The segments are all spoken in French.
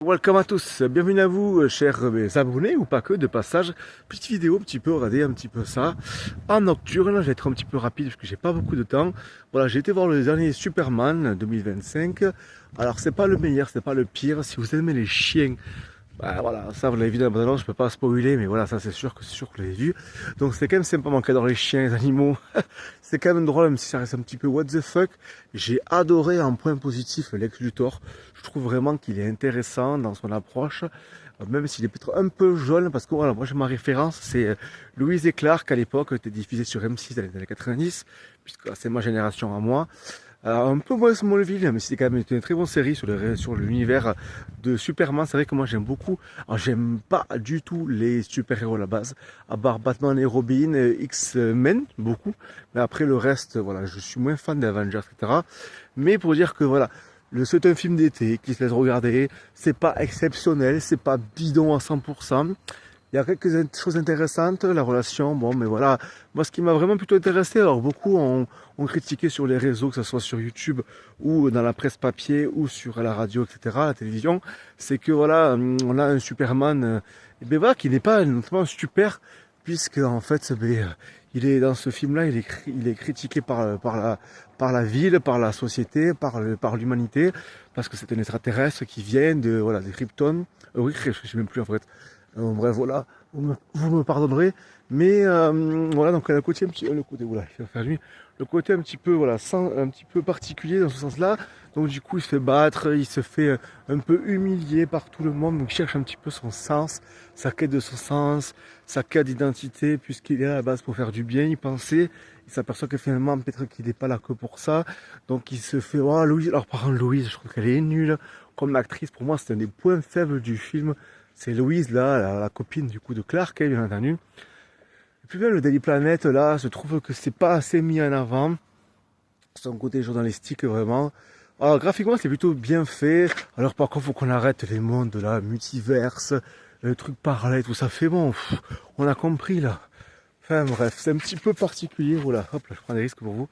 Welcome à tous, bienvenue à vous chers abonnés ou pas que de passage. Petite vidéo un petit peu, regardez un petit peu ça en nocturne. Je vais être un petit peu rapide parce que j'ai pas beaucoup de temps. Voilà, j'ai été voir le dernier Superman 2025. Alors c'est pas le meilleur, c'est pas le pire. Si vous aimez les chiens, bah, voilà, ça vous l'avez vu dans la bande-annonce, je peux pas spoiler, mais voilà, ça c'est sûr que vous l'avez vu. Donc c'est quand même sympa, manquer dans les chiens, les animaux. C'est quand même drôle, même si ça reste un petit peu what the fuck. J'ai adoré en point positif Lex Luthor. Je trouve vraiment qu'il est intéressant dans son approche, même s'il est peut-être un peu jaune, parce que voilà, moi j'ai ma référence, c'est Louise et Clark à l'époque, était diffusé sur M6 dans les années 90, puisque c'est ma génération à moi. Un peu moins Smallville, mais c'est quand même une très bonne série sur l'univers de Superman. C'est vrai que moi j'aime beaucoup. Alors j'aime pas du tout les super-héros à la base, à part Batman et Robin, X-Men, beaucoup. Mais après le reste, voilà, je suis moins fan des Avengers, etc. Mais pour dire que voilà, c'est un film d'été qui se laisse regarder. C'est pas exceptionnel, c'est pas bidon à 100%. Il y a quelques choses intéressantes, la relation, bon, mais voilà. Moi, ce qui m'a vraiment plutôt intéressé, alors beaucoup ont critiqué sur les réseaux, que ce soit sur YouTube ou dans la presse papier ou sur la radio, etc., la télévision, c'est que voilà, on a un Superman, ben voilà, qui n'est pas notamment super, puisque en fait, il est dans ce film-là, il est critiqué par la ville, par la société, par l'humanité, parce que c'est un extraterrestre qui vient de, voilà, des Krypton. Oui, je sais même plus en fait. Bref, voilà, vous me pardonnerez, mais voilà, donc le côté voilà, il va faire nuit, le côté un petit peu, voilà, un petit peu particulier dans ce sens-là. Donc du coup, il se fait battre, il se fait un peu humilier par tout le monde, donc il cherche un petit peu son sens, sa quête de son sens, sa quête d'identité, puisqu'il est à la base pour faire du bien, il pensait, il s'aperçoit que finalement, peut-être qu'il n'est pas là que pour ça, donc il se fait, oh Louise, alors par contre Louise, je trouve qu'elle est nulle, comme actrice, pour moi c'est un des points faibles du film. C'est Louise, là, la copine du coup de Clark, hein, bien entendu. Et puis même le Daily Planet, là, je trouve que c'est pas assez mis en avant. Son côté journalistique, vraiment. Alors, graphiquement, c'est plutôt bien fait. Alors, par contre, faut qu'on arrête les mondes, là, multiverse, le truc parallèle, tout ça fait bon. On a compris, là. Enfin, bref, c'est un petit peu particulier. Voilà, hop, là, je prends des risques pour vous.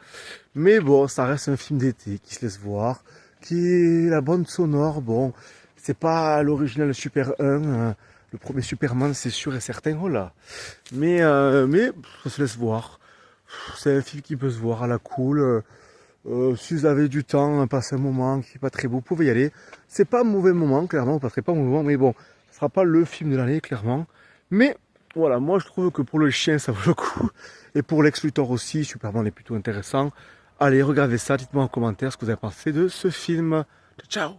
Mais bon, ça reste un film d'été qui se laisse voir, qui est la bande sonore, bon. C'est pas l'original Super 1, le premier Superman, c'est sûr et certain, oh là. Mais ça se laisse voir. C'est un film qui peut se voir à la cool. Si vous avez du temps, passer un moment qui est pas très beau, vous pouvez y aller. C'est pas un mauvais moment, clairement, vous passerez pas un mauvais moment, mais bon, ce sera pas le film de l'année, clairement. Mais voilà, moi je trouve que pour le chien, ça vaut le coup. Et pour Lex Luthor aussi, Superman est plutôt intéressant. Allez, regardez ça, dites-moi en commentaire ce que vous avez pensé de ce film. Ciao!